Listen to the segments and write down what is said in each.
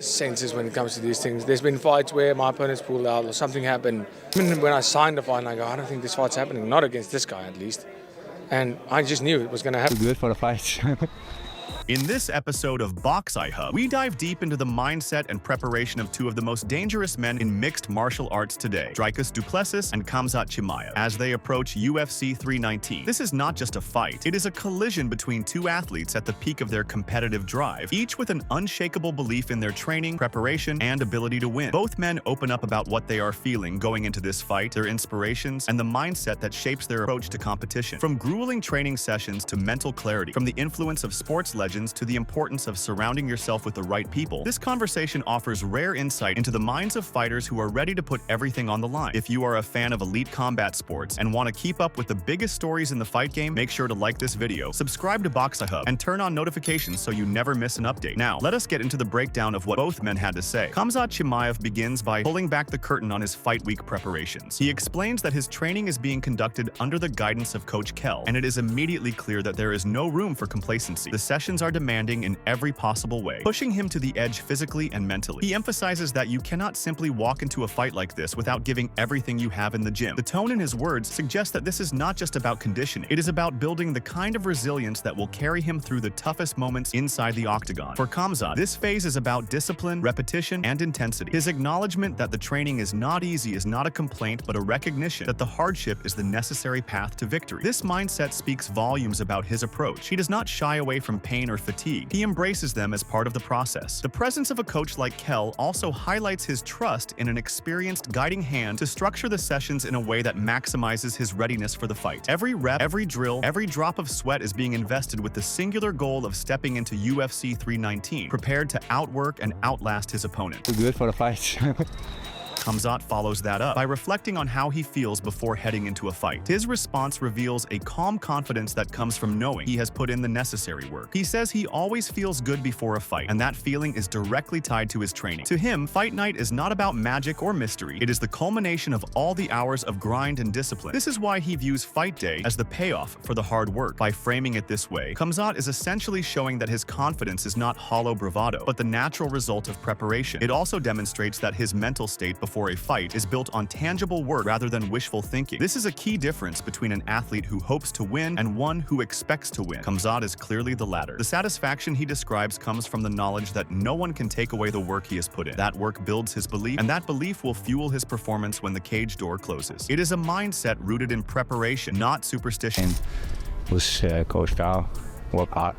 senses when it comes to these things. There's been fights where my opponent's pulled out or something happened. When I signed the fight, I go, I don't think this fight's happening, not against this guy at least. And I just knew it was going to happen. Too good for the fight. In this episode of Box Eye Hub, we dive deep into the mindset and preparation of two of the most dangerous men in mixed martial arts today, Dricus du Plessis and Khamzat Chimaev, as they approach UFC 319. This is not just a fight, it is a collision between two athletes at the peak of their competitive drive, each with an unshakable belief in their training, preparation, and ability to win. Both men open up about what they are feeling going into this fight, their inspirations, and the mindset that shapes their approach to competition. From grueling training sessions to mental clarity, from the influence of sports legends to the importance of surrounding yourself with the right people, this conversation offers rare insight into the minds of fighters who are ready to put everything on the line. If you are a fan of elite combat sports and want to keep up with the biggest stories in the fight game, make sure to like this video, subscribe to Box Eye Hub, and turn on notifications so you never miss an update. Now, let us get into the breakdown of what both men had to say. Khamzat Chimaev begins by pulling back the curtain on his fight week preparations. He explains that his training is being conducted under the guidance of Coach Kell, and it is immediately clear that there is no room for complacency. The sessions are demanding in every possible way, pushing him to the edge physically and mentally. He emphasizes that you cannot simply walk into a fight like this without giving everything you have in the gym. The tone in his words suggests that this is not just about conditioning, it is about building the kind of resilience that will carry him through the toughest moments inside the octagon. For Khamzat, this phase is about discipline, repetition, and intensity. His acknowledgement that the training is not easy is not a complaint, but a recognition that the hardship is the necessary path to victory. This mindset speaks volumes about his approach. He does not shy away from pain or fatigue. He embraces them as part of the process. The presence of a coach like Kell also highlights his trust in an experienced guiding hand to structure the sessions in a way that maximizes his readiness for the fight. Every rep, every drill, every drop of sweat is being invested with the singular goal of stepping into UFC 319, prepared to outwork and outlast his opponent. Too good for the fight. Khamzat follows that up by reflecting on how he feels before heading into a fight. His response reveals a calm confidence that comes from knowing he has put in the necessary work. He says he always feels good before a fight, and that feeling is directly tied to his training. To him, fight night is not about magic or mystery. It is the culmination of all the hours of grind and discipline. This is why he views fight day as the payoff for the hard work. By framing it this way, Khamzat is essentially showing that his confidence is not hollow bravado, but the natural result of preparation. It also demonstrates that his mental state before a fight is built on tangible work rather than wishful thinking. This is a key difference between an athlete who hopes to win and one who expects to win. Khamzat is clearly the latter. The satisfaction he describes comes from the knowledge that no one can take away the work he has put in. That work builds his belief, and that belief will fuel his performance when the cage door closes. It is a mindset rooted in preparation, not superstition. And with Coach Kell, work hard.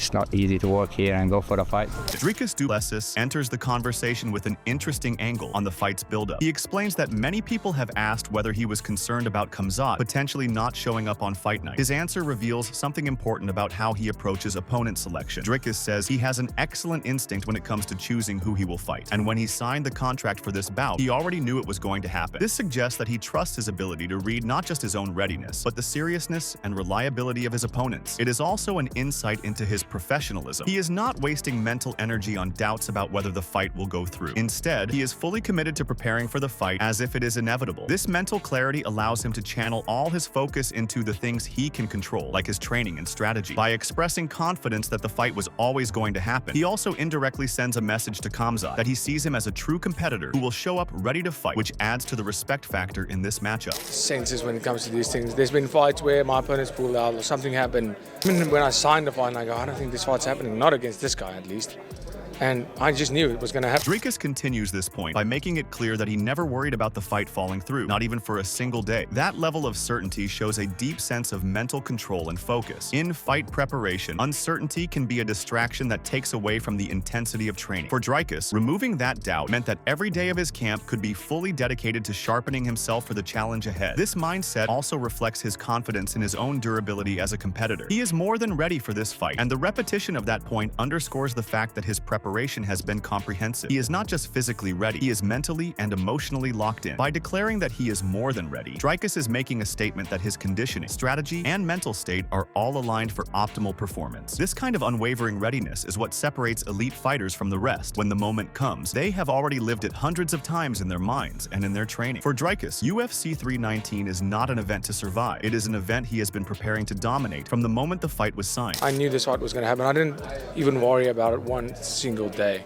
It's not easy to work here and go for the fight. Dricus du Plessis enters the conversation with an interesting angle on the fight's buildup. He explains that many people have asked whether he was concerned about Khamzat potentially not showing up on fight night. His answer reveals something important about how he approaches opponent selection. Dricus says he has an excellent instinct when it comes to choosing who he will fight, and when he signed the contract for this bout, he already knew it was going to happen. This suggests that he trusts his ability to read not just his own readiness, but the seriousness and reliability of his opponents. It is also an insight into his professionalism. He is not wasting mental energy on doubts about whether the fight will go through. Instead, he is fully committed to preparing for the fight as if it is inevitable. This mental clarity allows him to channel all his focus into the things he can control, like his training and strategy. By expressing confidence that the fight was always going to happen, he also indirectly sends a message to Khamzat that he sees him as a true competitor who will show up ready to fight, which adds to the respect factor in this matchup. Senses when it comes to these things. There's been fights where my opponent's pulled out or something happened. When I signed the fight, I go, I don't think this fight's happening, not against this guy at least. And I just knew it was going to happen. Dricus continues this point by making it clear that he never worried about the fight falling through, not even for a single day. That level of certainty shows a deep sense of mental control and focus. In fight preparation, uncertainty can be a distraction that takes away from the intensity of training. For Dricus, removing that doubt meant that every day of his camp could be fully dedicated to sharpening himself for the challenge ahead. This mindset also reflects his confidence in his own durability as a competitor. He is more than ready for this fight, and the repetition of that point underscores the fact that his preparation has been comprehensive. He is not just physically ready, he is mentally and emotionally locked in. By declaring that he is more than ready, Dricus is making a statement that his conditioning, strategy, and mental state are all aligned for optimal performance. This kind of unwavering readiness is what separates elite fighters from the rest. When the moment comes, they have already lived it hundreds of times in their minds and in their training. For Dricus, UFC 319 is not an event to survive. It is an event he has been preparing to dominate from the moment the fight was signed. I knew this fight was going to happen. I didn't even worry about it one single day.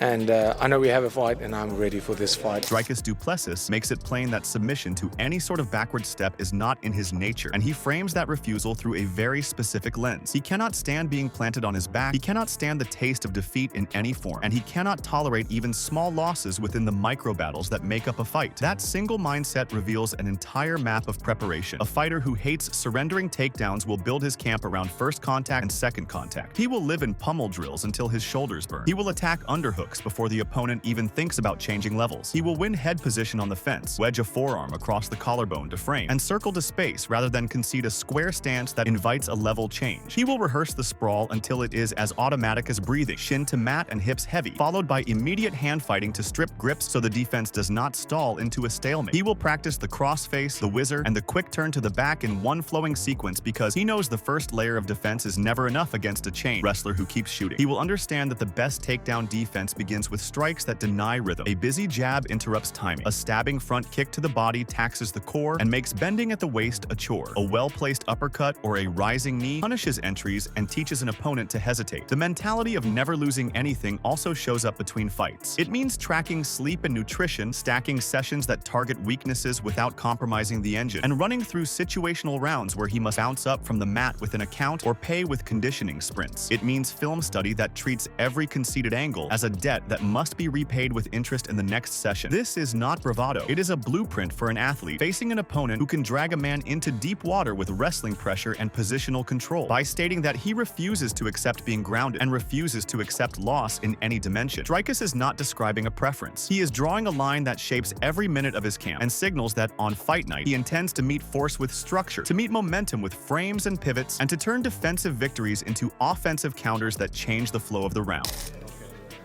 And I know we have a fight, and I'm ready for this fight. Dricus du Plessis makes it plain that submission to any sort of backward step is not in his nature, and he frames that refusal through a very specific lens. He cannot stand being planted on his back, he cannot stand the taste of defeat in any form, and he cannot tolerate even small losses within the micro-battles that make up a fight. That single mindset reveals an entire map of preparation. A fighter who hates surrendering takedowns will build his camp around first contact and second contact. He will live in pummel drills until his shoulders burn. He will attack underhooks before the opponent even thinks about changing levels. He will win head position on the fence, wedge a forearm across the collarbone to frame, and circle to space rather than concede a square stance that invites a level change. He will rehearse the sprawl until it is as automatic as breathing, shin to mat and hips heavy, followed by immediate hand fighting to strip grips so the defense does not stall into a stalemate. He will practice the crossface, the whizzer, and the quick turn to the back in one flowing sequence because he knows the first layer of defense is never enough against a chain wrestler who keeps shooting. He will understand that the best takedown defense begins with strikes that deny rhythm. A busy jab interrupts timing. A stabbing front kick to the body taxes the core and makes bending at the waist a chore. A well-placed uppercut or a rising knee punishes entries and teaches an opponent to hesitate. The mentality of never losing anything also shows up between fights. It means tracking sleep and nutrition, stacking sessions that target weaknesses without compromising the engine, and running through situational rounds where he must bounce up from the mat with an account or pay with conditioning sprints. It means film study that treats every conceded angle as a debt that must be repaid with interest in the next session. This is not bravado. It is a blueprint for an athlete facing an opponent who can drag a man into deep water with wrestling pressure and positional control by stating that he refuses to accept being grounded and refuses to accept loss in any dimension. Dricus is not describing a preference. He is drawing a line that shapes every minute of his camp and signals that on fight night he intends to meet force with structure, to meet momentum with frames and pivots, and to turn defensive victories into offensive counters that change the flow of the round.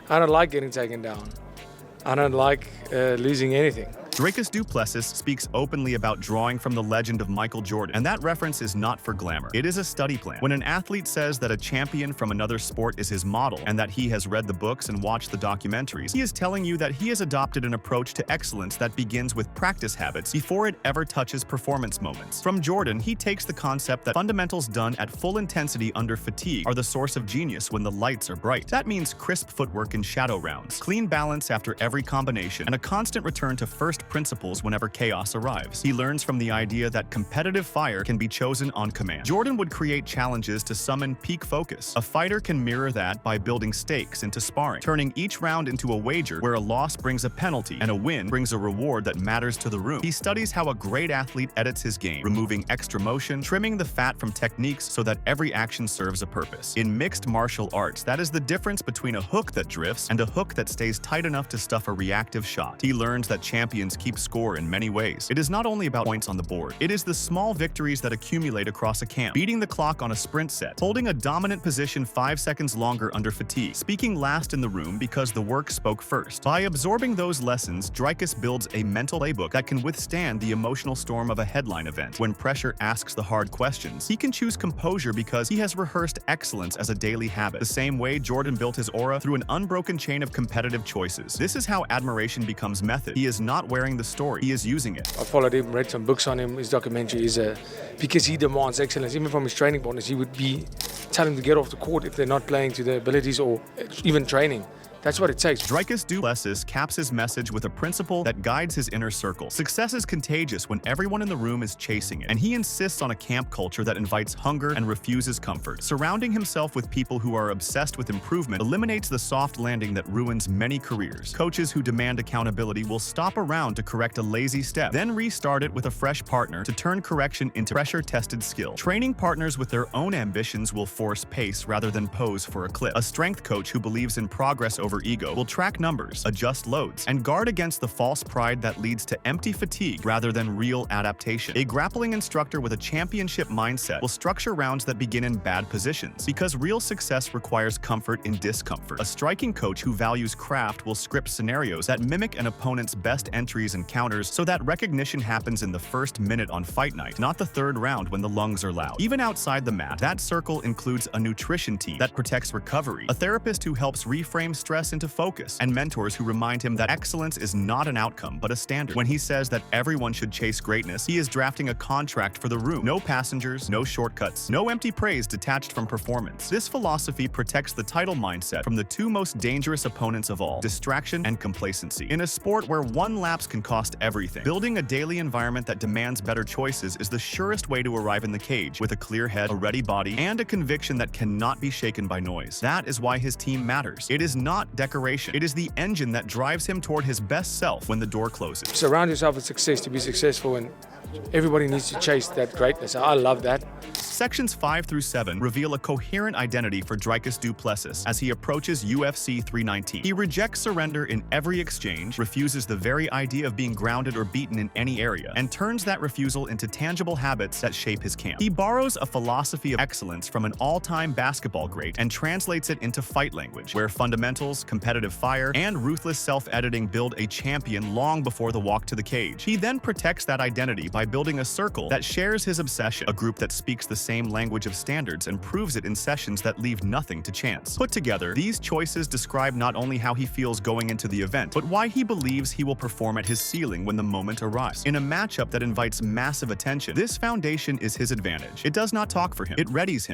I don't like getting taken down. I don't like losing anything. Dricus du Plessis speaks openly about drawing from the legend of Michael Jordan, and that reference is not for glamour. It is a study plan. When an athlete says that a champion from another sport is his model and that he has read the books and watched the documentaries, he is telling you that he has adopted an approach to excellence that begins with practice habits before it ever touches performance moments. From Jordan, he takes the concept that fundamentals done at full intensity under fatigue are the source of genius when the lights are bright. That means crisp footwork in shadow rounds, clean balance after every combination, and a constant return to first principles whenever chaos arrives. He learns from the idea that competitive fire can be chosen on command. Jordan would create challenges to summon peak focus. A fighter can mirror that by building stakes into sparring, turning each round into a wager where a loss brings a penalty and a win brings a reward that matters to the room. He studies how a great athlete edits his game, removing extra motion, trimming the fat from techniques so that every action serves a purpose. In mixed martial arts, that is the difference between a hook that drifts and a hook that stays tight enough to stuff a reactive shot. He learns that champions keep score in many ways. It is not only about points on the board. It is the small victories that accumulate across a camp. Beating the clock on a sprint set, holding a dominant position 5 seconds longer under fatigue, speaking last in the room because the work spoke first. By absorbing those lessons, Dricus builds a mental playbook that can withstand the emotional storm of a headline event. When pressure asks the hard questions, he can choose composure because he has rehearsed excellence as a daily habit. The same way Jordan built his aura through an unbroken chain of competitive choices. This is how admiration becomes method. He is not wearing the story, he is using it. I followed him, read some books on him. His documentary is because he demands excellence. Even from his training partners, he would be telling them to get off the court if they're not playing to their abilities or even training. That's what it takes. Dricus du Plessis caps his message with a principle that guides his inner circle. Success is contagious when everyone in the room is chasing it, and he insists on a camp culture that invites hunger and refuses comfort. Surrounding himself with people who are obsessed with improvement eliminates the soft landing that ruins many careers. Coaches who demand accountability will stop around to correct a lazy step, then restart it with a fresh partner to turn correction into pressure-tested skill. Training partners with their own ambitions will force pace rather than pose for a clip. A strength coach who believes in progress over ego will track numbers, adjust loads, and guard against the false pride that leads to empty fatigue rather than real adaptation. A grappling instructor with a championship mindset will structure rounds that begin in bad positions, because real success requires comfort in discomfort. A striking coach who values craft will script scenarios that mimic an opponent's best entries and counters so that recognition happens in the first minute on fight night, not the third round when the lungs are loud. Even outside the mat, that circle includes a nutrition team that protects recovery, a therapist who helps reframe stress stress into focus, and mentors who remind him that excellence is not an outcome but a standard. When he says that everyone should chase greatness, he is drafting a contract for the room. No passengers, no shortcuts, no empty praise detached from performance. This philosophy protects the title mindset from the two most dangerous opponents of all: distraction and complacency. In a sport where one lapse can cost everything, building a daily environment that demands better choices is the surest way to arrive in the cage with a clear head, a ready body, and a conviction that cannot be shaken by noise. That is why his team matters. It is not decoration. It is the engine that drives him toward his best self when the door closes. Surround yourself with success to be successful, and everybody needs to chase that greatness. I love that. Sections 5 through 7 reveal a coherent identity for Dricus du Plessis as he approaches UFC 319. He rejects surrender in every exchange, refuses the very idea of being grounded or beaten in any area, and turns that refusal into tangible habits that shape his camp. He borrows a philosophy of excellence from an all-time basketball great and translates it into fight language, where fundamentals, competitive fire, and ruthless self-editing build a champion long before the walk to the cage. He then protects that identity by building a circle that shares his obsession, a group that speaks the same language of standards and proves it in sessions that leave nothing to chance. Put together, these choices describe not only how he feels going into the event, but why he believes he will perform at his ceiling when the moment arrives. In a matchup that invites massive attention, this foundation is his advantage. It does not talk for him. It readies him.